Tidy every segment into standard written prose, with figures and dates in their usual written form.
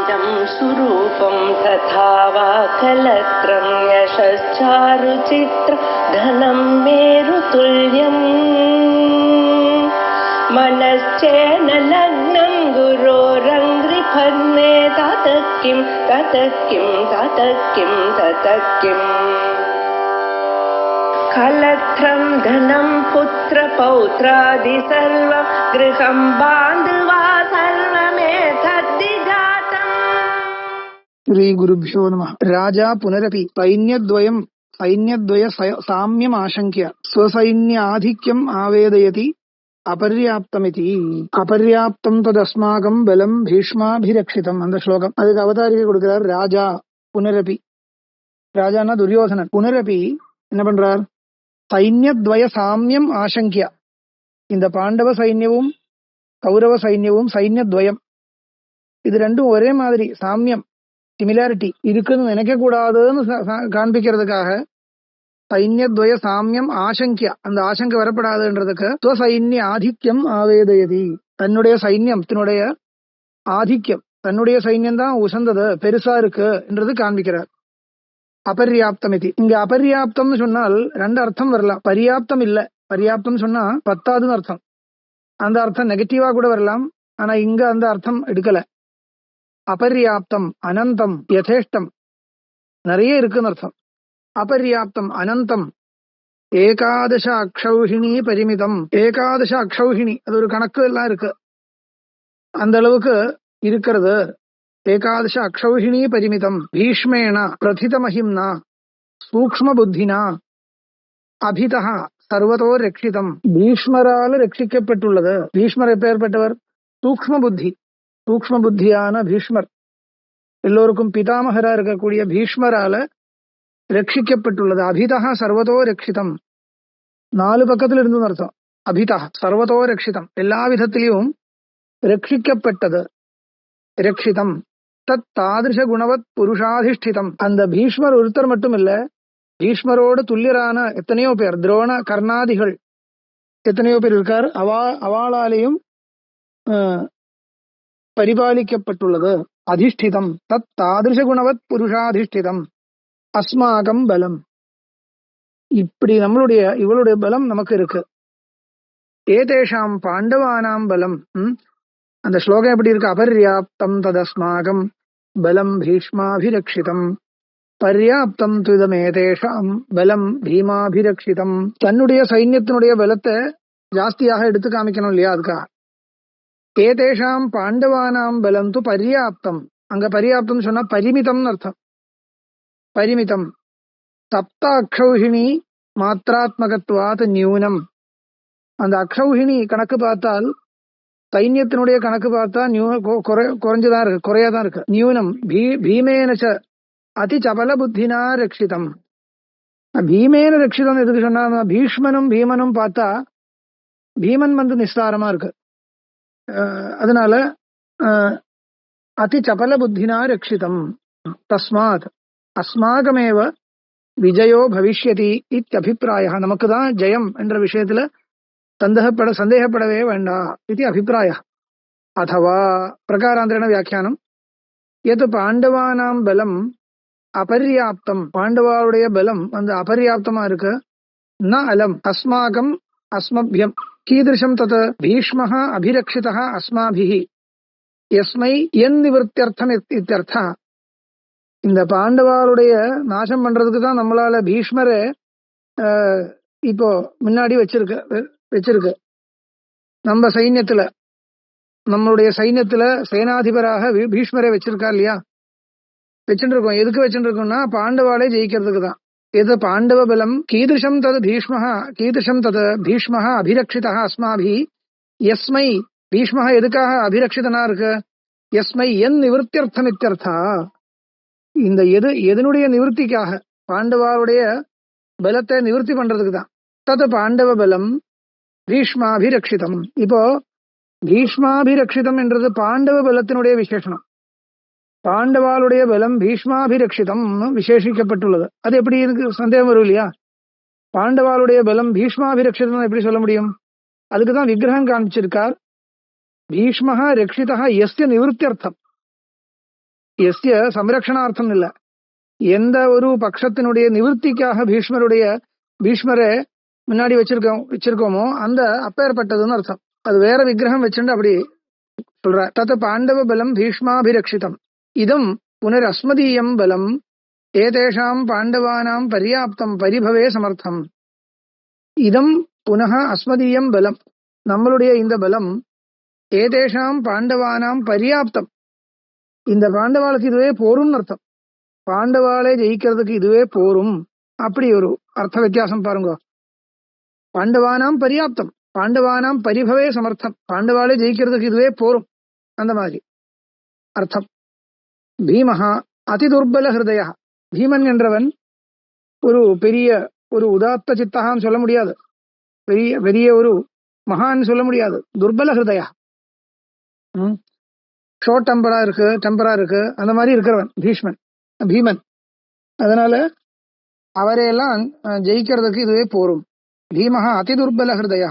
तेजोराजं सुरूपं तथा वा कलत्रं यशश्चारुचित्र धनं मेरुतुल्यम् मनश्चेन लग्नं गुरोरङ्घ्रिफन्ने ततः किं कलत्रं धनं पुत्रपौत्रादि सर्वं गृहं बान्धवा सर्वमेतद्विजातम्। श्री गुरुभ्यो नमः। राजा पुनरपि सैन्यद्वय साम्यम् आशंक्य स्वसैन्याधिक्यम् आवेदयति அபர்யாப்தமிதி. அபர்யாப்தம் ததஸ்மாகம் பலம் பீஷ்மாபிரக்ஷிதம். அந்த ஸ்லோகம் அதுக்கு அவதாரிகை கொடுக்கிறார். ராஜா புனரபி, ராஜானா துரியோதனன். புனரபி என்ன பண்றார்? சைன்யத்வய சாமியம் ஆசங்கியா, இந்த பாண்டவ சைன்யமும் கௌரவ சைன்யமும் சைன்யத்வயம் இது ரெண்டும் ஒரே மாதிரி சாமியம் சிமிலாரிட்டி இருக்குன்னு நினைக்க கூடாதுன்னு காண்பிக்கிறதுக்காக சைன்யத்வய சாமியம் ஆசங்கியா, அந்த ஆசங்க வரப்படாதுன்றதுக்கு ஸ்வசைன்ய ஆதிக்கம் ஆவேதயதி, தன்னுடைய சைன்யத்தினுடைய ஆதிக்கம், தன்னுடைய சைன்யம் தான் உசந்தது பெருசா இருக்கு என்றது காண்பிக்கிறார். அபர்யாப்தம் இது. இங்க அபர்யாப்தம்னு சொன்னால் ரெண்டு அர்த்தம் வரலாம். பர்யாப்தம் இல்ல, பர்யாப்தம் சொன்னா பத்தாதுன்னு அர்த்தம். அந்த அர்த்தம் நெகட்டிவா கூட வரலாம். ஆனா இங்க அந்த அர்த்தம் எடுக்கல. அபர்யாப்தம் அனந்தம் யதேஷ்டம் நிறைய இருக்குன்னு அர்த்தம். அபர்யாப்தம் அனந்தம் ஏகாதச அக்ஷௌஹிணி பரிமிதம். ஏகாதச அக்ஷௌஹிணி அது ஒரு கணக்கு எல்லாம் இருக்கு, அந்த அளவுக்கு இருக்கிறது. ஏகாதச அக்ஷௌஹிணி பரிமிதம் பீஷ்மேண பிரதிதமஹிம்னா சூக்ஷ்ம புத்தினா அபிதா சர்வதோ ரட்சிதம். பீஷ்மரால ரட்சிக்கப்பட்டுள்ளது. பீஷ்மர் எப்பேற்பட்டவர்? சூக்ஷ்ம புத்தி, சூக்ஷ்ம புத்தியான பீஷ்மர், எல்லோருக்கும் பிதாமகரா இருக்கக்கூடிய பீஷ்மரால ரட்சிக்கப்பட்டுள்ளது. அபிதா சர்வதோ ரட்சிதம், நாலு பக்கத்துல இருந்து அர்த்தம். அபிதா சர்வதோ ரட்சிதம், எல்லா விதத்திலையும் ரட்சிக்கப்பட்டது. ரட்சிதம் தத் தாதிருஷ குணவத் புருஷாதிஷ்டிதம். அந்த பீஷ்மர் ஒருத்தர் மட்டும் இல்ல, பீஷ்மரோடு துல்லியரான எத்தனையோ பேர், துரோண கர்ணாதிகள் எத்தனையோ பேர் இருக்கார். அவாளாலேயும் பரிபாலிக்கப்பட்டுள்ளது. அதிஷ்டிதம் தத் தாதிருஷ குணவத் புருஷாதிஷ்டிதம் அஸ்மாகம் பலம். இப்படி இவளுடைய பலம் நமக்கு இருக்கு. ஏதேஷாம் பாண்டவானாம் பலம். அந்த ஸ்லோகம் எப்படி இருக்கு? அபர்யாப்தம் ததஸ்மாகம் பலம் பீஷ்மாபிரக்ஷிதம் பர்யாப்தம் துதமேதேஷாம் பலம் பீமாபிரக்ஷிதம். தன்னுடைய சைன்யத்தினுடைய பலத்தை ஜாஸ்தியாக எடுத்து காமிக்கணும் இல்லையா, அதுக்காக. ஏதேஷாம் பாண்டவானாம் பலம் து பர்யாப்தம். அங்க பர்யாப்தம் சொன்னா பரிமிதம்னு அர்த்தம். பரிமிதம் சப்த அக்ஷௌஹிணி மாத்திராத்மகத்வாத் நியூனம். அந்த அக்ஷௌஹிணி கணக்கு பார்த்தால், சைன்யத்தினுடைய கணக்கு பார்த்தா குறைஞ்சுதான் இருக்கு, குறையாதான் இருக்கு. நியூனம் பீமேனச்ச அதி சபல புத்தினா ரட்சிதம். பீமேன ரட்சிதம் எதுக்கு சொன்னா, பீஷ்மனும் பீமனும் பார்த்தா பீமன் நிஸ்தாரமா இருக்கு. அதனால அதி சபல புத்தினா ரட்சிதம். தஸ்மாத் அஸ்மாகமேவ விஜயோ பவிஷ்யதி இத்தியபிப்பிராய. நமக்கு தான் ஜெயம் என்ற விஷயத்துல சந்தேகப்படவே வேண்டாம் இது அபிப்பிராய. அதவா பிரகாராந்தரேண வியாக்கியானம். எது பாண்டவானாம் பலம் அபர்யாப்தம், பாண்டவாளுடைய பலம் அபர்யாப்தமா இருக்கு. ந அலம் அஸ்மாகம் அஸ்மபியம் கீதிருஷம் தத் பீஷ்மஹ அபிரக்ஷிதஹ அஸ்மாபிஹி யஸ்மை என் நிவர்த்தியர்த்தம் இத்தியர்த்தா. இந்த பாண்டவாளுடைய நாசம் பண்றதுக்கு தான் நம்மளால பீஷ்மரை இப்போ முன்னாடி வச்சிருக்கு. நம்ம சைன்யத்துல, நம்மளுடைய சைன்யத்துல சேனாதிபராக பீஷ்மரை வச்சிருக்கா இல்லையா, வச்சுருக்கோம். எதுக்கு வச்சுருக்கோம்னா பாண்டவாளை ஜெயிக்கிறதுக்கு தான். எது பாண்டவ பலம் கீதிருஷம் தது பீஷ்மஹ அபிரக்ஷிதா அஸ்மாபி யஸ்மை. பீஷ்மஹ எதுக்காக அபிரக்ஷிதனா இருக்கு? யஸ்மை என் நிவர்த்தியர்த்தம் இத்தியர்த்தா. இந்த எதனுடைய நிவர்த்திக்காக, பாண்டவாருடைய பலத்தை நிவர்த்தி பண்றதுக்கு தான். தது பாண்டவ பலம் பீஷ்மாபிரக்ஷிதம். இப்போ பீஷ்மாபிரக்ஷிதம் என்றது பாண்டவ பலத்தினுடைய விசேஷனம். பாண்டவாளுடைய பலம் பீஷ்மாபிரக்ஷிதம் விசேஷிக்கப்பட்டுள்ளது. அது எப்படி எனக்கு சந்தேகம் வரும் இல்லையா? பாண்டவாளுடைய பலம் பீஷ்மாபிரக்ஷிதம் எப்படி சொல்ல முடியும்? அதுக்குதான் விக்கிரகம் காமிச்சிருக்கார். பீஷ்மஹ ரக்ஷிதஹ யஸ்ய நிவர்த்தியர்த்தம். எஸ்ய சம்ரக்ஷணார்த்தம் இல்ல, எந்த ஒரு பட்சத்தினுடைய நிவர்த்திக்காக பீஷ்மரை முன்னாடி வச்சிருக்கோமோ அந்த அப்பேற்பட்டதுன்னு அர்த்தம். அது வேற விக்கிரகம் வச்சுட்டு அப்படி சொல்ற. தத் பாண்டவ பலம் பீஷ்மாபிரக்ஷிதம் இதம் புனரஸ்மதீயம் பலம் ஏதேஷாம் பாண்டவானாம் பர்யாப்தம் பரிபவே சமர்த்தம். இதம் புனः அஸ்மதீயம் பலம், நம்மளுடைய இந்த பலம் ஏதேஷாம் பாண்டவானாம் பர்யாப்தம், இந்த பாண்டவாளுக்கு இதுவே போரும் அர்த்தம். பாண்டவாளை ஜெயிக்கிறதுக்கு இதுவே போரும், அப்படி ஒரு அர்த்த வித்தியாசம் பாருங்க. பாண்டவானாம் பர்யாப்தம், பாண்டவானாம் பரிபவே சமர்த்தம், பாண்டவாளை ஜெயிக்கிறதுக்கு இதுவே போரும், அந்த மாதிரி அர்த்தம். பீமஹா அதிதுர்பல ஹிருதயா, பீமன் என்றவன் ஒரு பெரிய ஒரு உதாத்த சித்தகான்னு சொல்ல முடியாது, பெரிய பெரிய ஒரு மகான் சொல்ல முடியாது. துர்பல ஹிருதயா, ஷோர்ட் டெம்பரா இருக்கு அந்த மாதிரி இருக்கிறவன் பீமன். அதனால அவரையெல்லாம் ஜெயிக்கிறதுக்கு இதுவே போரும். பீமஹா அதிதுர்பல ஹிருதயா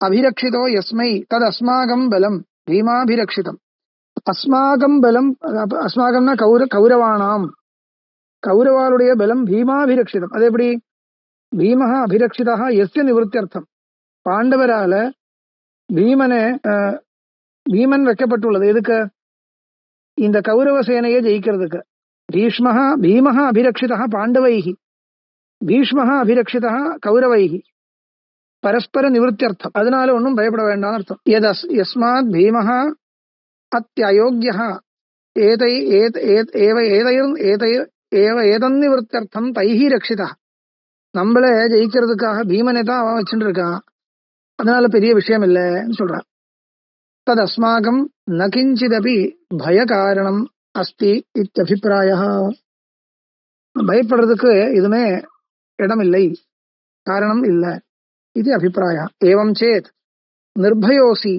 அபிரக்ஷிதோ யஸ்மை தத் அஸ்மாகம் பலம் பீமாபிரக்ஷிதம். அஸ்மாகம் பலம், அஸ்மாகம்னா கௌரவானாம், கௌரவாளுடைய பலம் பீமாபிரக்ஷிதம். அது எப்படி? பீமஹா அபிரக்ஷிதா எஸ்ய நிவர்த்தியர்த்தம், பாண்டவரால பீமன் வைக்கப்பட்டுள்ளது எதுக்கு? இந்த கௌரவ சேனையை ஜெயிக்கிறதுக்கு. பீமஹா அபிரக்ஷிதா பாண்டவைஹி, பீஷ்மஹா அபிரக்ஷிதா கௌரவைஹி, பரஸ்பர நிவர்த்தியர்த்தம். அதனால ஒன்றும் பயப்பட வேண்டாம் அர்த்தம். யஸ்மாத் பீமஹா அத்யயோக்யஹ ஏதன்னிவர்த்தியர்த்தம் தைஹி ரக்ஷிதா. நம்மள ஜெயிக்கிறதுக்காக பீமனை தான் அவன் வச்சுட்டு இருக்கான், அதனால பெரிய விஷயம் இல்லைன்னு சொல்றான். தத் அஸ்மாகம் ந கிஞ்சிதபி பய காரணம் அஸ்தி இத்யபிப்ராய. பயப்படுறதுக்கு எதுவுமே இடம் இல்லை, காரணம் இல்லை, இது அபிப்பிராய. ஏவம் சேத் நிர்பயோசி,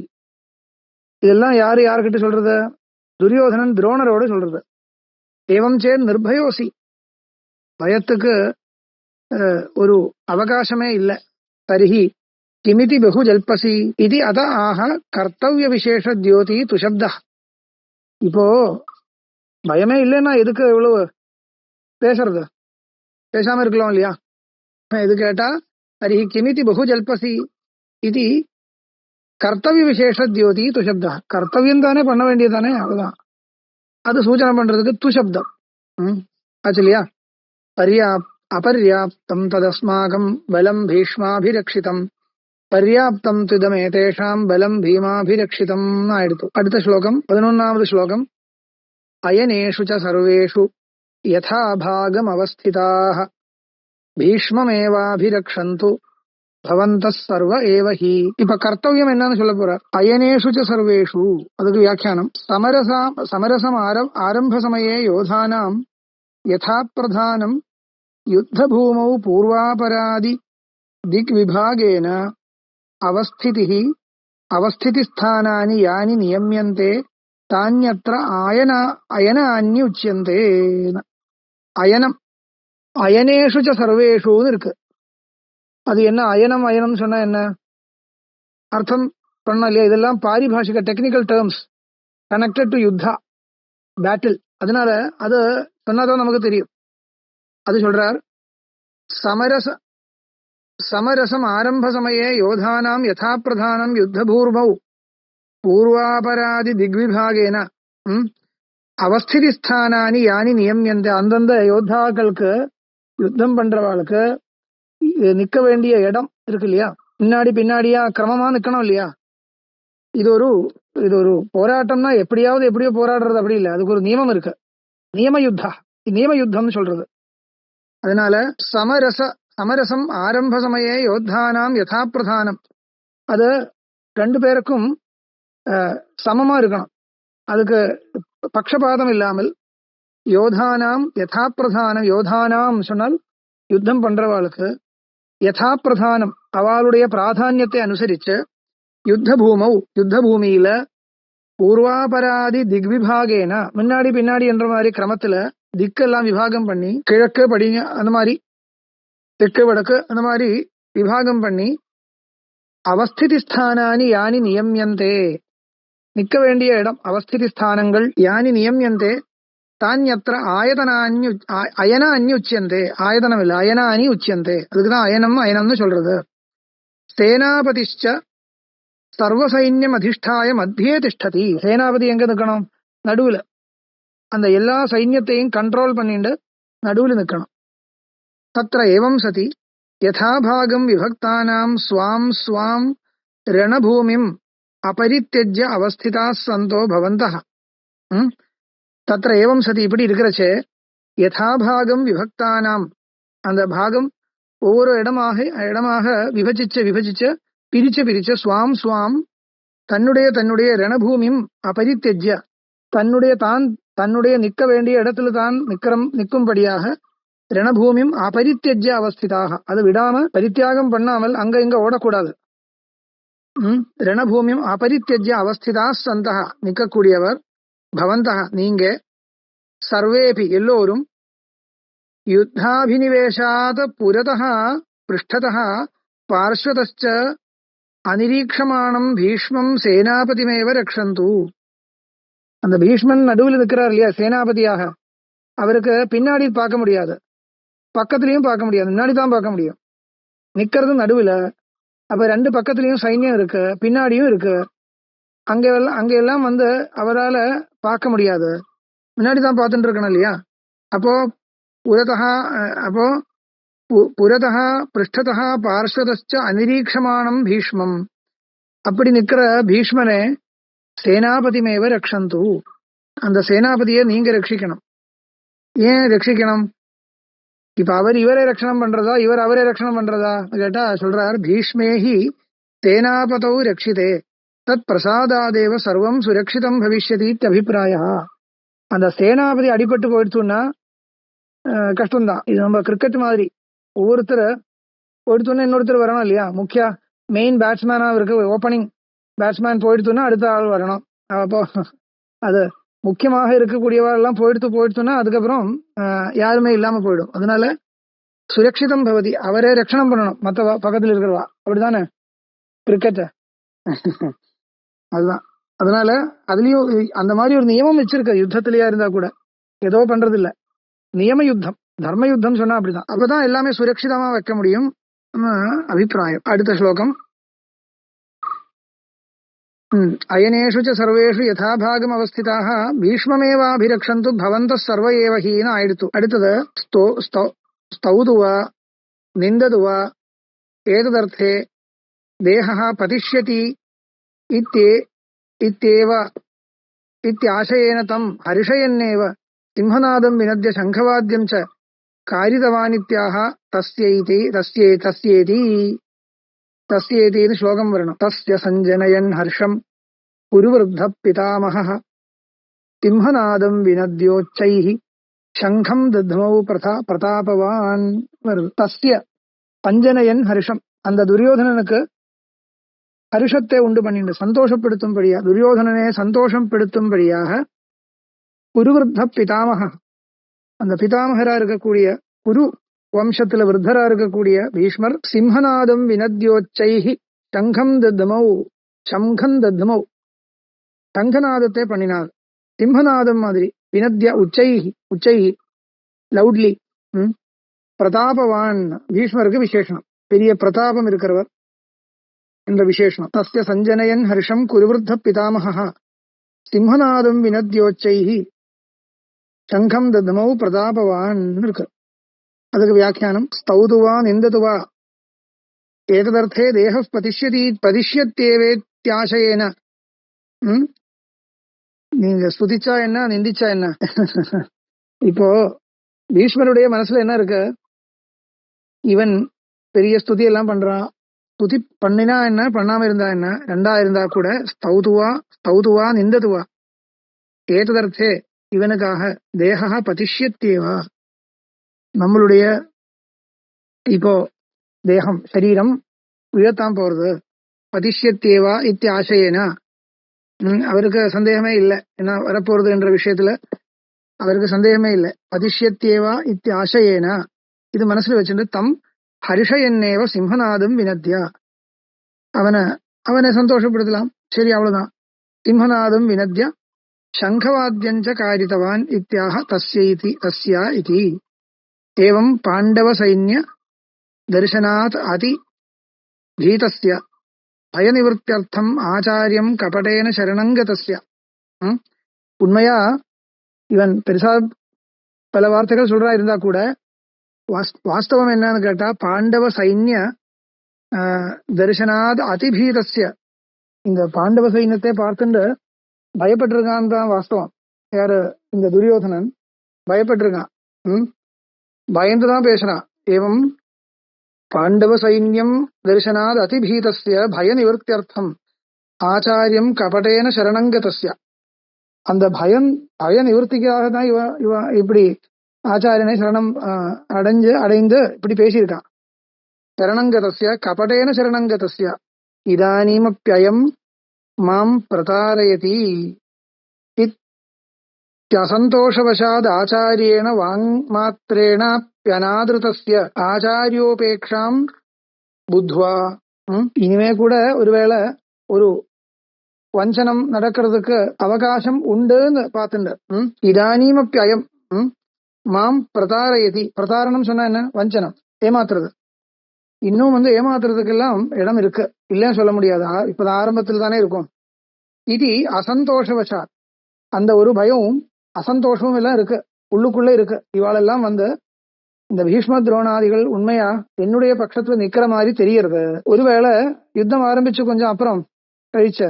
இதெல்லாம் யாருக்கிட்ட சொல்றது? துரியோதனன் துரோணரோடு சொல்றது. ஏவம் சேத் நிர்பயோசி, பயத்துக்கு ஒரு அவகாசமே இல்லை. தரிஹி கிமிதி பகு ஜல்பசி இது அத ஆக கர்த்தவிய விசேஷ தியோதி துஷப்த. இப்போ பயமே இல்லைன்னா எதுக்கு இவ்வளவு பேசுறது? பேசாம இருக்கலாம் இல்லையா? இது கேட்டா தரிஹி கிமிதி பகு ஜல்பசி இது கர்த்தவிய விசேஷ தியோதி துஷப்த, கர்த்தவியம் தானே பண்ண வேண்டியதானே, அவ்வளவுதான். அது சூச்சனை பண்றதுக்கு துஷப்தம் ஆச்சு இல்லையா? அபர்யாப்தம் ததஸ்மாகம் பலம் பீஷ்மாபிரக்ஷிதம் பர்யாப்தம் துதமேதேஷாம் பலம் பீமாபிரக்ஷிதம் ஆயிடுத்து. அடுத்த ஸ்லோகம் 11வது ஸ்லோகம். அயனேஷு ச சர்வேஷு யதா பாகம் அவஸ்திதாः பீஷ்மமேவாபிரக்ஷந்து பவந்தः சர்வ ஏவ ஹி. இப்ப கர்த்தவியம் என்னன்னு சொல்ல போறார். அயனேஷு ச சர்வேஷு, அதுக்கு வியாக்கியானம். சமரசம் ஆரம்ப சமயே யோதானாம் யதா பிரதானம் யுத்த பூமௌ பூர்வாபராதி திக்விபாகேன அவஸ்திதிஸ்தானானி யானி நியம்யந்தே தான்யத்ர அயனானி உச்யந்தே. அயனம் அயனேஷு ச சர்வேஷுன்னு இருக்கு. அது என்ன அயனம் சொன்னா என்ன அர்த்தம் பண்ணா இல்லையா? இதெல்லாம் பாரிபாஷிக டெக்னிக்கல் டேர்ம்ஸ் கனெக்டட் டு யுத்தா, பேட்டில். அதனால அது சொன்னாதான் நமக்கு தெரியும். அது சொல்றார். சமரசம் ஆரம்ப சமயே யோதானாம் யதா பிரதானம் யுத்த பூர்வௌ பூர்வாபராதி திக்விபாகேன அவஸ்திதி ஸ்தானானி யானி நியம்யந்த. அந்தந்த யோத்தாக்களுக்கு, யுத்தம் பண்றவாளுக்கு நிக்க வேண்டிய இடம் இருக்கு இல்லையா? பின்னாடியா கிரமமா நிக்கணும் இல்லையா? இது ஒரு போராட்டம்னா எப்படியோ போராடுறது அப்படி இல்லை, அதுக்கு ஒரு நியமம் இருக்கு. நியம யுத்தம் சொல்றது. அதனால சமரசம் ஆரம்ப சமயே யோத்தானாம் யதா பிரதானம், அது ரெண்டு பேருக்கும் சமமா இருக்கணும், அதுக்கு பக்ஷபாதம் இல்லாமல். யோதானாம் யதா பிரதானம், யோதானாம் சொன்னால் யுத்தம் பண்றவாளுக்கு, யதா பிரதானம் அவளுடைய பிராதானியத்தை அனுசரிச்சு, யுத்த பூமியில பூர்வாபராதி திக்விபாகேன பின்னாடி என்ற மாதிரி கிரமத்துல திக்கெல்லாம் விபாகம் பண்ணி, கிழக்கு படிங்க அந்த மாதிரி, தெற்கு வடக்கு அந்த மாதிரி விபாகம் பண்ணி, அவஸ்திதி ஸ்தானானி யானி நியம்யந்தே, நிக்க வேண்டிய இடம் அவஸ்திதி ஸ்தானங்கள், யானி நியம்யந்தே தானியத்திர அயன அந்யுச்சியந்தே. ஆயதனம் இல்ல, அயனானி உச்சியந்தே. அதுக்குதான் அயனம்னு சொல்றது. சேனாபதிஷ்ச சர்வசைன்யம் அதிஷ்டாய மத்தியே திஷ்டதி. சேனாபதி எங்க நிக்கணும்? நடுவுல. அந்த எல்லா சைன்யத்தையும் கண்ட்ரோல் பண்ணிட்டு நடுவுல நிக்கணும். தத்ர ஏவம் சதி யதாபாகம் விபக்தானாம் ஸ்வாம் ஸ்வாம் ரணபூமிம் அபரித்யஜ்ய அவஸ்திதா சந்தோ பவந்தஹ. தத்ர ஏவம் சதி, இப்படி இருக்கிறச்சே, யதாபாகம் விபக்தானாம், அந்த பாகம் ஒவ்வொரு இடமாக விபஜிச்ச பிரிச்ச ஸ்வாம் ஸ்வாம் தன்னுடைய ரணபூமியும் அபரித்யஜ்ய, தன்னுடைய நிக்க வேண்டிய இடத்துல தான் நிற்கும்படியாக ரணபூமியும் அபரித்யஜ்ய அவஸ்திதாக, அது விடாம பரித்தியாகம் பண்ணாமல் அங்க இங்க ஓடக்கூடாது. ரணபூமியும் அபரித்யஜ்ய அவஸ்திதா சந்தக, நிற்கக்கூடியவர், பவந்தக நீங்க, சர்வேபி எல்லோரும், யுத்தாபினிவேஷாத் புரதः பிருஷ்டதः பார்ஷ்வதச்ச அனிரீக்ஷமானம் பீஷ்மம் சேனாபதிமேவ ரக்ஷந்து. அந்த பீஷ்மன் நடுவில் இருக்கிறார் இல்லையா, சேனாபதியாக, அவருக்கு பின்னாடி பார்க்க முடியாது, பக்கத்திலையும் பார்க்க முடியாது, முன்னாடி தான் பார்க்க முடியும். நிக்கிறது நடுவில். அப்ப ரெண்டு பக்கத்திலையும் சைன்யம் இருக்கு, பின்னாடியும் இருக்கு. அங்க எல்லாம் வந்து அவரால் பார்க்க முடியாது, முன்னாடி தான் பார்த்துட்டு இருக்கணும் இல்லையா. அப்போ புரதः பிருஷ்டதः பார்ஷ்வதச்ச அனிரீக்ஷமானம் பீஷ்மம், அப்படி நிக்கிற பீஷ்மனே சேனாபதிமேவ ரக்ஷந்து, அந்த சேனாபதியை நீங்க ரட்சிக்கணும். ஏன் ரட்சிக்கணும்? இப்ப அவர் இவரே ரட்சணம் பண்றதா, இவர் அவரே ரட்சணம் பண்றதா கேட்டா சொல்றார், பீஷ்மேஹி சேனாபதௌ ரட்சிதே தத் பிரசாதாதேவ சர்வம் சுரக்ஷிதம் பவிஷ்யதி அபிப்பிராய. அந்த சேனாபதி அடிபட்டு போயிடுச்சுன்னா கஷ்டம்தான். இது நம்ம கிரிக்கெட் மாதிரி, ஒவ்வொருத்தர் போயிடுச்சுன்னா இன்னொருத்தர் வரணும் இல்லையா. முக்கிய மெயின் பேட்ஸ்மேனா இருக்கு, ஓப்பனிங் பேட்ஸ்மேன் போயிடுச்சுன்னா அடுத்த ஆள் வரணும். அப்போ அது முக்கியமாக இருக்கக்கூடியவா எல்லாம் போயிடுச்சுன்னா அதுக்கப்புறம் யாருமே இல்லாம போயிடும். அதனால சுரக்ஷிதம் பவதி, அவரே ரட்சணம் பண்ணணும் மற்ற பக்கத்துல இருக்கிறவா. அப்படிதானே கிரிக்கெட்? அதுதான். அதனால அதுலயும் அந்த மாதிரி ஒரு நியமம் வச்சிருக்க, யுத்தத்திலேயா இருந்தா கூட ஏதோ பண்றது இல்ல, நியம யுத்தம், தர்ம யுத்தம் சொன்னா அப்படிதான். அப்பதான் எல்லாமே சுரக்ஷிதமா வைக்க முடியும் அபிப்பிராயம். அடுத்த ஸ்லோகம். அயனேஷு ச சர்வேஷு யதாபாகம் அவஸ்திதாக பீஷ்மமேவாபிரக்ஷந்து பவந்தः சர்வ ஏவ ஹீன ஆயிடுத்து. அடுத்தது ஸ்தௌதுவா நிந்ததுவா ஏததர்த்தே தேஹः பதிஷ்யதி இத்யேவ இத்யாசயேன தம் ஹரிஷயன்னேவ சிம்ஹநாதம் வினத்ய சங்கவாத்யம் ச காரிதவானித்யாஹ தஸ்யேதி ஸ்லோகம் வரணும். தஸ்ய சஞ்சனயன் ஹர்ஷம் குருவருத்த பிதாமஹः சிம்ஹநாதம் வினத்யோச்சைஹ சங்கம் தத்மௌ பிரதாபவான். தஸ்ய பஞ்சனயன் ஹர்ஷம், அந்த துரியோதனனுக்கு ஹர்ஷத்தை உண்டு பண்ணிட்டு சந்தோஷப்படுத்தும்படியா, துரியோதனனே சந்தோஷப்படுத்தும்படியாக குருவருத்த பிதாமக, அந்த பிதாமகரா இருக்கக்கூடிய குரு வம்சத்துல விருத்தரா இருக்கக்கூடிய பீஷ்மர் சிம்ஹநாதம் வினத்யோச்சைஹி சங்கம் தத்மௌ சங்கநாதத்தை பண்ணினார். சிம்ஹநாதம் மாதிரி வினத்ய உச்சைஹி லவுட்லி. பிரதாபவான், பீஷ்மருக்கு விசேஷனம், பெரிய பிரதாபம் இருக்கிறவர் என்ற விசேஷனம். தஸ்ய சஞ்சனயன் ஹர்ஷம் குருவருத்த பிதாமகः சிம்ஹநாதம் வினத்யோச்சைஹி சங்கம் தத்மௌ பிரதாபவான் இருக்கு. அதுக்கு வியாக்கியானம் ஸ்தௌதுவா நிந்ததுவா ஏததர்த்தே தேஹ பதிஷ்யத்தேவேத்யாசயேன. நீங்க ஸ்துதிச்சா என்ன, நிந்திச்சா என்ன? இப்போ பீஷ்மருடைய மனசுல என்ன இருக்கு, இவன் பெரிய ஸ்துதி எல்லாம் பண்றான், ஸ்துதி பண்ணினா என்ன பண்ணாம இருந்தா என்ன, ரெண்டா இருந்தா கூட ஸ்தௌதுவா நிந்ததுவா ஏததர்த்தே, இவனுக்காக தேஹா பதிஷ்யத்தேவா, நம்மளுடைய இப்போ தேகம் சரீரம் விழத்தான் போறது, பதிஷ்யத்தேவா இத்தியாசையேனா, அவருக்கு சந்தேகமே இல்லை என்ன வரப்போறது என்ற விஷயத்துல அவருக்கு சந்தேகமே இல்லை. பதிஷ்யத்தேவா இத்தியாசையேனா, இது மனசுல வச்சுட்டு தம் ஹரிஷயன்னேவ சிம்ஹநாதம் வினத்யா, அவனை சந்தோஷப்படுத்தலாம். சரி, அவ்வளவுதான். சிம்ஹநாதம் வினத்யா शङ्खवाद्यञ्च कारितवान् इत्याह तस्या इति। एवं पाण्डवसैन्य दर्शनात् अति भीतस्य भयनिवृत्त्यर्थम् आचार्यं कपटेन शरणं गतस्य. உண்மையா இவன் பெருசா பல வார்த்தைகள் சொல்றா இருந்தா கூட வாஸ்தவம் என்னன்னு கேட்டா பாண்டவ சைன்ய தரிசனாத் அதிபீதஸ்ய, இந்த பாண்டவ சைன்யத்தை பார்த்துட்டு பயப்பட்டிருக்கான் தான் வாஸ்தவம். யாரு? இந்த துரியோதனன் பயப்பட்டிருக்கான். பயந்துதான் பேசுறான். ஏவம் பாண்டவ சைன்யம் தரிசனாத் அதிபீதஸ்ய பய நிவர்த்தியர்த்தம் ஆச்சாரியம் கபடேன சரணங்கதஸ்ய. அந்த பய நிவர்த்திக்காக தான் இவ இப்படி ஆச்சாரியனை சரணம் அடைந்து இப்படி பேசியிருக்கான். சரணங்கதஸ்ய கபடேன சரணங்கதஸ்ய இதானீமப்யயம் மாம் பிரதாரயதி இத்யசந்தோஷவசாத் ஆச்சாரியேன வாங்மாத்ரேணாப்யநாதிருதஸ்ய ஆச்சாரியோபேக்ஷாம் புத்வா. இனிமே கூட ஒருவேளை ஒரு வஞ்சனம் நடக்கிறதுக்கு அவகாசம் உண்டுன்னு பார்த்துண்டு இதானீமப்யயம் மாம் பிரதாரயதி. பிரதாரணம் சொன்னா என்ன? வஞ்சனம், ஏமாத்துறது. இன்னும் ஏமாத்துறதுக்கெல்லாம் இடம் இருக்கு, இல்லைன்னு சொல்ல முடியாது. இப்பதான் ஆரம்பத்தில் தானே இருக்கும். இது அசந்தோஷவசாத், அந்த ஒரு பயமும் அசந்தோஷமும் எல்லாம் இருக்கு, உள்ளுக்குள்ள இருக்கு. இவாளெல்லாம் இந்த பீஷ்ம துரோணாதிகள் உண்மையா என்னுடைய பட்சத்துல நிக்கிற மாதிரி தெரியறது. ஒருவேளை யுத்தம் ஆரம்பிச்சு கொஞ்சம் அப்புறம் கழிச்ச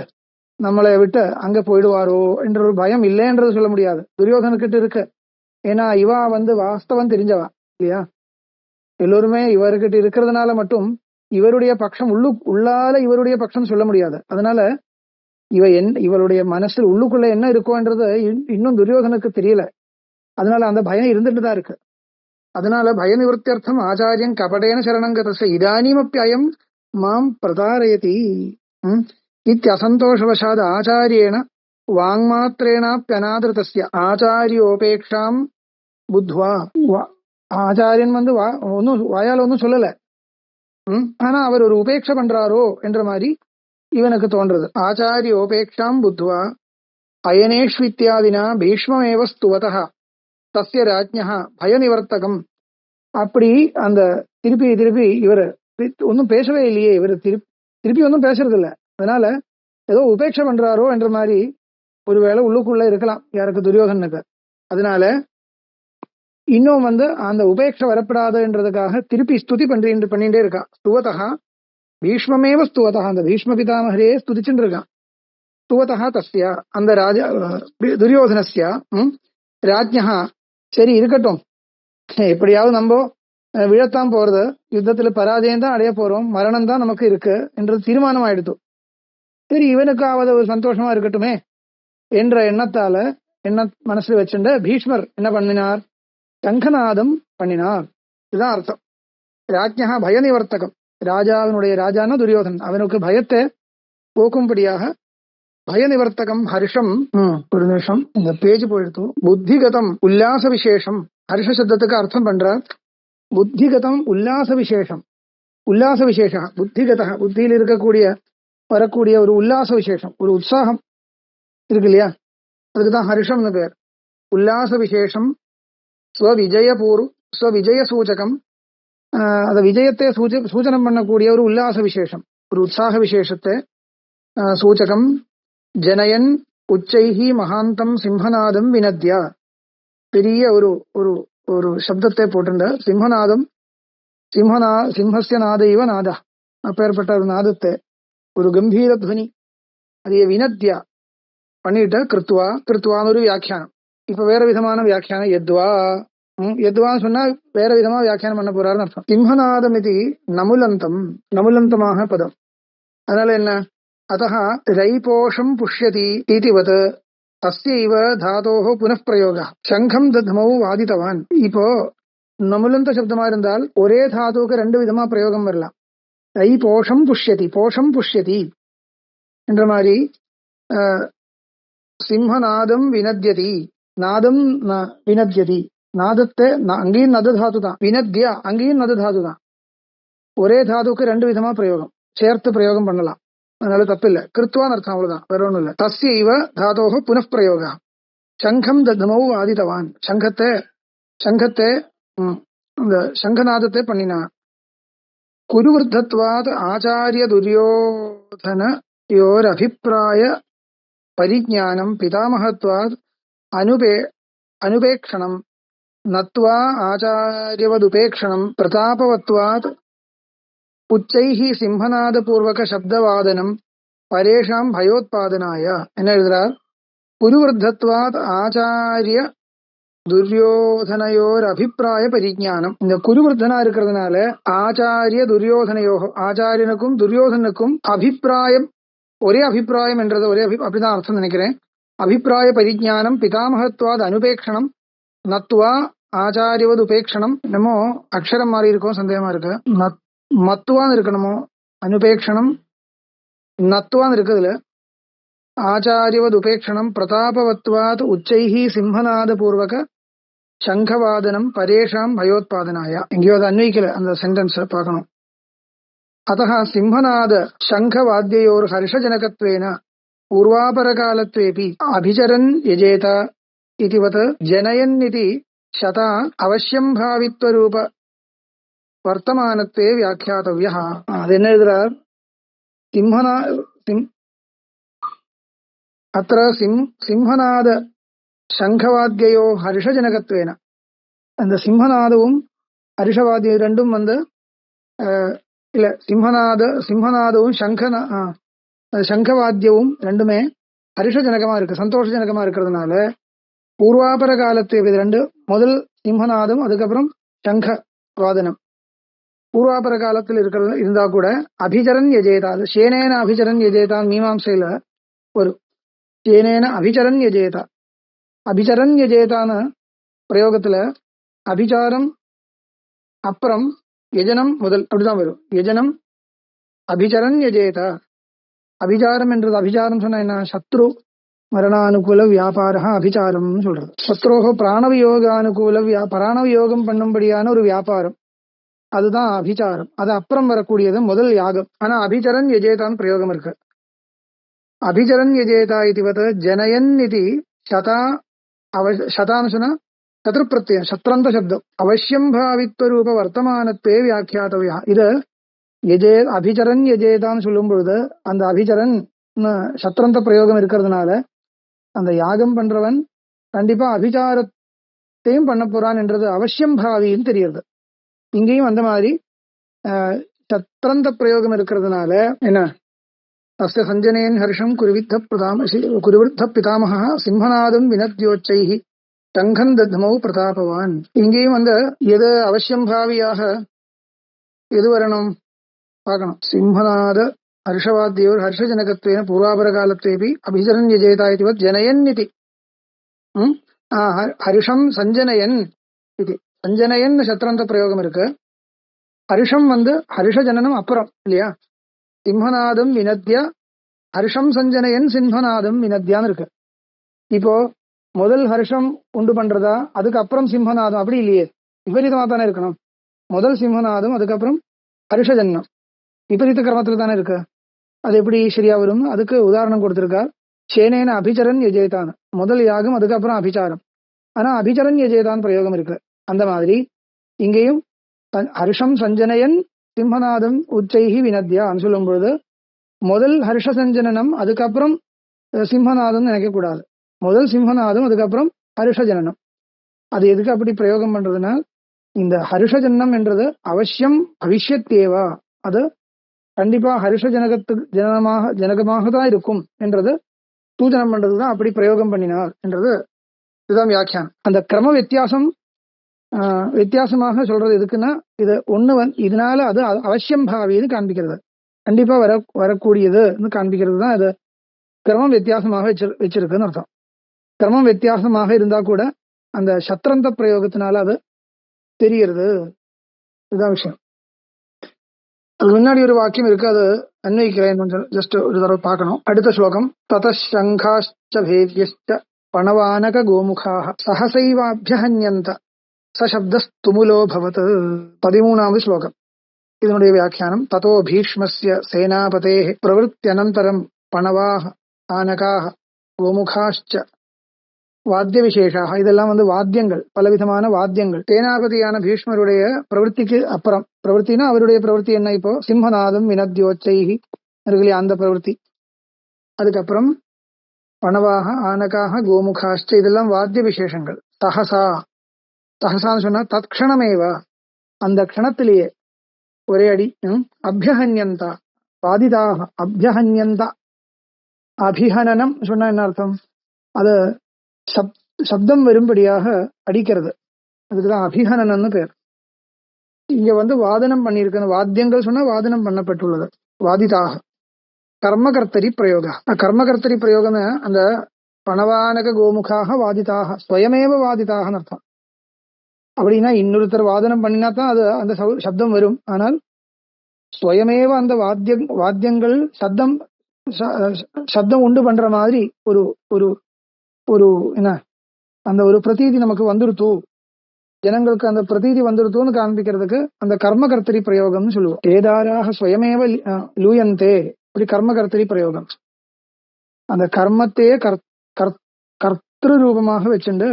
நம்மளை விட்டு அங்க போயிடுவாரோ என்ற ஒரு பயம் இல்லைன்றது சொல்ல முடியாது. துரியோதனக்கிட்ட இருக்கு. ஏன்னா இவா வாஸ்தவம் தெரிஞ்சவா இல்லையா. எல்லோருமே இவர்கிட்ட இருக்கிறதுனால மட்டும் இவருடைய பட்சம் உள்ளால இவருடைய பட்சம் சொல்ல முடியாது. அதனால இவருடைய மனசில் உள்ளுக்குள்ள என்ன இருக்கோன்றது இன்னும் துரியோதனுக்கு தெரியல. அதனால அந்த பயம் இருந்துட்டு தான் இருக்கு. அதனால பய நிவர்த்தியர்த்தம் ஆச்சாரியன் கபடேன சரணங்கதஸ்ய இதானீமப்யயம் மாம் பிரதாரயதி இத்யசந்தோஷவசாத் ஆச்சாரியேன வாங்மாத்ரேணாப்யநாதிருதஸ்ய ஆச்சாரியோபேக்ஷாம் புத்வா. ஆச்சாரியன் ஒன்னும் வாயால ஒன்னும் சொல்லல, ஆனா அவர் ஒரு உபேட்ச பண்றாரோ என்ற மாதிரி இவனுக்கு தோன்றது. ஆச்சாரியோபேக்ஷாம் புத்வா அயனேஷ்வித்யாதினா பீஷ்மமேவ ஸ்துவதः தஸ்ய ராஜ்ஞः பய நிவர்த்தகம். அப்படி அந்த திருப்பி இவர் ஒன்னும் பேசவே இல்லையே, இவர் திருப்பி ஒன்னும் பேசுறது இல்ல. அதனால ஏதோ உபேட்ச பண்றாரோ என்ற மாதிரி ஒருவேளை உள்ளுக்குள்ள இருக்கலாம் யாருக்கு? துரியோதனுக்கு. அதனால இன்னும் அந்த உபேட்ச வரப்படாதுன்றதுக்காக திருப்பி ஸ்துதி பண்ணிட்டே இருக்கான். ஸ்துவதா பீஷ்மமேவ ஸ்துவதா, அந்த பீஷ்ம பிதாமகரையே ஸ்துதிச்சுட்டு இருக்கான். ஸ்துவதா தஸ்யா, அந்த ராஜா துரியோதனஸ்யா ராஜ்ஞா. சரி இருக்கட்டும், எப்படியாவது நம்ம விழத்தான் போறது, யுத்தத்துல பராஜயம் தான் அடைய போறோம், மரணம் தான் நமக்கு இருக்கு என்றது தீர்மானம் ஆயிடுத்து. சரி இவனுக்காவது ஒரு சந்தோஷமா இருக்கட்டுமே என்ற எண்ணத்தால மனசுல வச்சுட்ட பீஷ்மர் என்ன பண்ணினார்? சங்கநாதம் பண்ணினார். இதுதான் அர்த்தம். ராஜ்ஞா பய நிவர்த்தகம், ராஜாவினுடைய ராஜான துரியோதனன், அவனுக்கு பயத்தை போக்கும்படியாக பய நிவர்த்தகம் ஹர்ஷம். ஒரு நிமிஷம், இந்த பேஜ் போயிடுத்து. புத்திகதம் உல்லாச விசேஷம். ஹர்ஷ சப்தத்துக்கு அர்த்தம் பண்றார். புத்திகதம் உல்லாச விசேஷம். உல்லாச விசேஷ புத்திகத, புத்தியில் வரக்கூடிய ஒரு உல்லாச விசேஷம், ஒரு உற்சாகம் இருக்கு இல்லையா, அதுக்குதான் ஹர்ஷம்னு பேர். உல்லாச விசேஷம் ஸ்வவிஜய சூச்சகம். அந்த விஜயத்தை சூச்சனம் பண்ணக்கூடிய ஒரு உல்லாச விசேஷம், ஒரு உற்சாக விசேஷத்தை சூச்சகம். ஜனயன் உச்சைஹி மகாந்தம் சிம்ஹநாதம் வினத்யா. பெரிய ஒரு ஒரு ஒரு சப்தத்தை போட்டுண்ட சிம்ஹநாதம், சிம்ஹஸ்ய நாத இவ நாதா, அப்பேற்பட்ட ஒரு நாதத்தை, ஒரு கம்பீர துவனி, அதைய வினத்யா பண்ணிட்டு கிருத்வான்னு ஒரு வியாக்கியானம். இப்ப வேற விதமான வியாக்கியானம் எத்வான்னு சொன்னா வேற விதமா வியாக்கியானம் பண்ண போறாருன்னு அர்த்தம். சிம்ஹநாதம் இது நமுலந்தமாக பதம். அதனால என்ன? அத்தः ரைபோஷம் புஷ்யதி இதிவத் தஸ்யைவ தாதோஹ புனఃப்ரயோகः சங்கம் தத்மௌ வாதித்தவான். இப்போ நமுலந்த சப்தமா இருந்தால் ஒரே தாதுவுக்கு ரெண்டு விதமா பிரயோகம் வரலாம். ரைபோஷம் புஷ்யதி, போஷம் புஷ்யதி என்ற மாதிரி. சிம்ஹநாதம் வினத்யதி, நாதம் வினத்யதி, நாதத்தை அங்கேயும் நது தாது தான், வினத்யா அங்கேயும் நது தாது தான். ஒரே தாதுக்கு ரெண்டு விதமா பிரயோகம், சேர்த்து பிரயோகம் பண்ணலாம். அதனால தப்பு இல்ல. கிருத்வான்னு அர்த்தம், அவ்வளவுதான், வேற ஒண்ணும் இல்ல. தஸ்யைவ தாதோஹ புனఃப்ரயோகः சங்கம் தத்மௌ வாதித்தவான். சங்கத்தை சங்கத்தை அந்த சங்கநாதத்தை பண்ணினான். குருவர்த்தத்வாத் ஆச்சாரிய துரியோதனயோர் அபிப்பிராய பரிஜானம் பிதாமகத்வாத் அனுபேக்ஷணம் நத்வா ஆச்சாரியவதுபேக்ஷணம் பிரதாபவத்வாத் உச்சைஹ சிம்ஹநாதபூர்வக சப்தவாதனம் பரேஷாம் பயோத்பாதனாய. என்ன எழுதுறார்? குருவர்த்தத்வாத் ஆச்சாரிய துரியோதனையோர் அபிப்பிராய பரிஜானம். இந்த குருவர்த்தனா இருக்கிறதுனால ஆச்சாரிய துரியோதனையோ, ஆச்சாரியனுக்கும் துரியோதனுக்கும் அபிப்பிராயம், ஒரே அபிப்பிராயம் என்றது ஒரே அப்படிதான் அர்த்தம் நினைக்கிறேன். அபிப்பிராய பரிஜானம் பிதாமகத்வாத் அனுபேக்ஷணம் நத்வா ஆச்சாரியவது உபேக்ஷணம். என்னமோ அக்ஷரம் மாறி இருக்கும், சந்தேகமா இருக்கு. மத்துவான்னு இருக்கணுமோ, அனுபேக்ஷணம் நத்துவான்னு இருக்குதுல. ஆச்சாரியவது உபேக்ஷணம் பிரதாபவத்வாத் உச்சைஹி சிம்ஹநாத பூர்வக சங்கவாதனம் பரேஷாம் பயோத்பாதனாய. எங்கேயோ அதை அன்வைக்கல, அந்த சென்டென்ஸ் பார்க்கணும். அத்தः சிம்ஹநாத சங்கவாத்யயோர் ஹர்ஷஜனகத்வேன பூர்வாபரகாலத்வேபி அபிச்சரன் யஜேத இதிவத் ஜனயன்னிதி சதா அவசியம் பாவித்வரூப வர்த்தமானத்வே வியாக்கியாதவ்யः. அது என்ன எழுதுறார்? அത്ര சிம்ஹநாத சங்கவாத்யயோ ஹர்ஷஜனகத்வேன. அந்த சிம்ஹநாதவும் ஹர்ஷவாத்திய ரெண்டும் இல்ல, சிம்ஹநாதவும் சங்கவாத்தியவும் ரெண்டுமே ஹர்ஷஜனகமா இருக்கு, சந்தோஷஜனகமா இருக்கிறதுனால பூர்வாபர காலத்து இது ரெண்டு, முதல் சிம்ஹநாதம் அதுக்கப்புறம் சங்க வாதனம் பூர்வாபர காலத்தில் இருக்கிறது இருந்தா கூட அபிச்சரன் யஜேதா, அது சேனேன அபிச்சரன் யஜேதான் மீமாம்சையில ஒரு சேனேன அபிச்சரன் யஜேதா. அபிச்சரன் யஜேதான பிரயோகத்துல அபிச்சாரம் அப்புறம் யஜனம் முதல் அப்படிதான் வரும். யஜனம் அபிச்சரன் யஜேதா. அபிச்சாரம் என்றது, அபிச்சாரம் சொன்னா என்ன? சத்ரு மரணானுகூல வியாபார அபிச்சாரம் சொல்றது. சத்ரோக பிராணவியோக அனுகூல பிராணவியோகம் பண்ணும்படியான ஒரு வியாபாரம், அதுதான் அபிச்சாரம். அது அப்புறம் வரக்கூடியது முதல் யாகம். ஆனா அபிச்சரன் யஜேதான் பிரயோகம் இருக்கு. அபிச்சரன் யஜேதா இதுவத் ஜனயன் இது சதா சதான்னு சொன்னா சத்ருப்பிரத்யம், சத்ரந்த சப்தம். அவசியம் பாவித்வரூப வர்த்தமானத்வே வியாக்கியாதவ்யா. இது அபிச்சரன் யஜேதான்னு சொல்லும் பொழுது அந்த அபிச்சரன் சத்ரந்த பிரயோகம் இருக்கிறதுனால அந்த யாகம் பண்றவன் கண்டிப்பா அபிச்சாரத்தையும் பண்ண போறான் என்றது அவசியம் பாவின்னு தெரியுது. இங்கேயும் அந்த மாதிரி சத்ரந்த பிரயோகம் இருக்கிறதுனால என்ன, தஸ்ய சஞ்சனேன் ஹர்ஷம் குருவித்த பிதாமக சிம்ஹநாதம் வினத்யோச்சைஹி சங்கன் தத்மௌ பிரதாபவான். இங்கேயும் எது அவசியம் பாவியாக எது வரணும் பார்க்கணும். சிம்ஹநாத ஹர்ஷவாத்தியோர் ஹர்ஷஜனகத்வேன பூர்வாபர காலத்வேபி அபிச்சரன் யஜேதா இதுவத் ஜனயன் இதி. ஹர்ஷம் சஞ்சனயன் இது, சஞ்சனயன் சத்ரந்த பிரயோகம் இருக்கு. ஹர்ஷம் ஹர்ஷஜனனம் அப்புறம் இல்லையா? சிம்ஹநாதம் வினத்ய ஹர்ஷம் சஞ்சனயன் சிம்ஹநாதம் வினத்யான்னு இருக்கு. இப்போ முதல் ஹர்ஷம் உண்டு பண்றதா, அதுக்கப்புறம் சிம்ஹநாதம், அப்படி இல்லையே, விபரீதமா தானே இருக்கணும். முதல் சிம்ஹநாதம் அதுக்கப்புறம் ஹர்ஷஜன்னம், விபரீத கிரமத்துல தானே இருக்கு. அது எப்படி சரியா வரும்? அதுக்கு உதாரணம் கொடுத்திருக்கார். சேனேன அபிச்சரன் யஜேதான், முதல் யாகம் அதுக்கப்புறம் அபிச்சாரம். ஆனா அபிச்சரன் யஜேதான் பிரயோகம் இருக்கு. அந்த மாதிரி இங்கேயும் ஹர்ஷம் சஞ்சனயன் சிம்ஹநாதம் உச்சைஹி வினத்யான்னு சொல்லும் பொழுது முதல் ஹர்ஷ சஞ்சனனம் அதுக்கப்புறம் சிம்ஹநாதம் நினைக்க கூடாது. முதல் சிம்ஹநாதம் அதுக்கப்புறம் ஹர்ஷஜனனம். அது எதுக்கு அப்படி பிரயோகம் பண்றதுன்னா, இந்த ஹர்ஷஜன்னம் என்றது அவசியம் பவிஷ்யத்தேவா, அது கண்டிப்பா ஹர்ஷ ஜனகமாக தான் இருக்கும் என்றது சூச்சனம் பண்றதுதான் அப்படி பிரயோகம் பண்ணினார் என்றது இதுதான் வியாக்கியானம். அந்த கிரம வித்தியாசமாக சொல்றது எதுக்குன்னா, இது இதனால அது அவசியம் பாவின்னு காண்பிக்கிறது, கண்டிப்பா வரக்கூடியது காண்பிக்கிறது தான். இது கிரமம் வித்தியாசமாக வச்சிருக்குன்னு அர்த்தம். கிரமம் வித்தியாசமாக இருந்தா கூட அந்த சத்ரந்த பிரயோகத்தினால அது தெரிகிறது. இதுதான் விஷயம். அது முன்னாடி ஒரு வாக்கியம் இருக்கு, அது அன்வைக்கிறேன், ஜஸ்ட் ஒரு தடவை பார்க்கணும். அடுத்த ஸ்லோகம். ததசங்காஷ்ச பேத்யஷ்ச பணவானக கோமுகாஹ சஹசைவாப்யஹன்யந்த சப்தஸ்துமுலோ பவத். 13வது ஸ்லோகம். இதனுடைய வியாக்கியானம். ததோ பீஷ்மஸ்ய சேனாபதேஹ பிரவருத்தியனந்தரம் பணவாஹ ஆனகாஹ கோமுகாஷ்ச வாத்திய விசேஷாக இதெல்லாம் வாத்தியங்கள், பலவிதமான வாத்தியங்கள். சேனாபதியான பீஷ்மருடைய பிரவൃத்திக்கு அப்புறம், பிரவൃத்தினா அவருடைய பிரவೃத்தி என்ன, இப்போ சிம்மநாதம் வினத்யோச்சைஹி இருக்குல்லையா, அந்த பிரவೃத்தி. அதுக்கப்புறம் பணவாக ஆனகாக கோமுகாஷ்ட இதெல்லாம் வாத்திய விசேஷங்கள். தஹசா, தஹசான்னு சொன்னா தத்க்ஷணமேவா, அந்த க்ஷணத்திலேயே ஒரே அடி. அபியஹன்யந்தா பாதிதாக, அபியஹன்யந்தா அபிஹனனம் சொன்னா என்ன அர்த்தம், அது சப்தம் வரும்படியாக அடிக்கிறது, அதுக்குதான் அபிஹனனம்னு பேர். இங்க வாதனம் பண்ணியிருக்க வாத்தியங்கள் சொன்னா வாதனம் பண்ணப்பட்டுள்ளது. வாதிதாக கர்மகர்த்தரி பிரயோக, கர்மகர்த்தரி பிரயோகம் அந்த பணவானக கோமுகாக வாதிதாக ஸ்வயமேவ வாதிதாகன்னு அர்த்தம். அப்படின்னா இன்னொருத்தர் வாதனம் பண்ணினா தான் அது அந்த சப்தம் வரும். ஆனால் ஸ்வயமேவ அந்த வாத்தியங்கள் சப்தம் உண்டு பண்ற மாதிரி ஒரு ஒரு ஒரு என்ன அந்த ஒரு பிரதீதி நமக்கு வந்துருத்து, ஜனங்களுக்கு அந்த பிரதீதி வந்துருத்துன்னு காண்பிக்கிறதுக்கு அந்த கர்மகர்த்தரி பிரயோகம்னு சொல்லுவோம். ஏதாராக ஸ்வயமேவ லூயந்தே, இப்படி கர்மகர்த்தரி பிரயோகம். அந்த கர்மத்தையே கர்த்திரு ரூபமாக வச்சுட்டு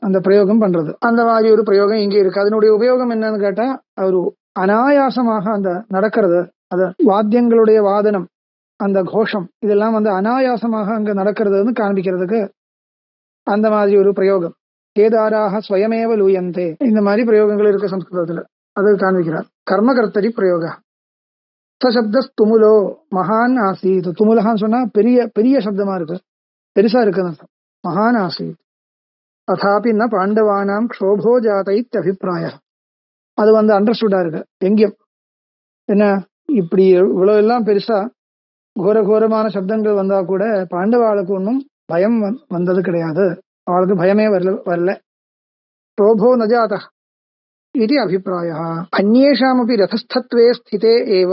அந்த பிரயோகம் பண்றது. அந்த மாதிரி ஒரு பிரயோகம் இங்கே இருக்கு. அதனுடைய உபயோகம் என்னன்னு கேட்டா, ஒரு அனாயாசமாக அந்த நடக்கிறது, அது வாத்தியங்களுடைய வாதனம், அந்த கோஷம் இதெல்லாம் அனாயாசமாக அங்க நடக்கிறதுன்னு காண்பிக்கிறதுக்கு அந்த மாதிரி ஒரு பிரயோகம். கேதாராக ஸ்வயமேவ லூயந்தே, இந்த மாதிரி பிரயோகங்கள் இருக்கு சம்ஸ்கிருதத்துல, அது காண்பிக்கிறார். கர்மகர்த்தரி பிரயோக. சப்த துமுலோ மகான் ஆசீத், துமுலகான்னு சொன்னா பெரிய பெரிய சப்தமா இருக்கு, பெருசா இருக்குன்னு மகான் ஆசீத். ததாபி ந பாண்டவானாம் க்ஷோபோ ஜாதைத் அபிப்பிராய, அது அண்டர்ஸ்டுடா இருக்கு எங்கேயும். என்ன இப்படி இவ்வளவு எல்லாம் பெருசா கோர கோரமான சப்தங்கள் வந்தா கூட பாண்டவாளுக்கு ஒன்றும் பயம் வந்தது கிடையாது, அவளுக்கு பயமே வரல. க்ஷோபோ ந ஜாதः இது அபிப்பிராயः. அந்யேஷாமபி ரதஸ்தத்வே ஸ்திதே ஏவ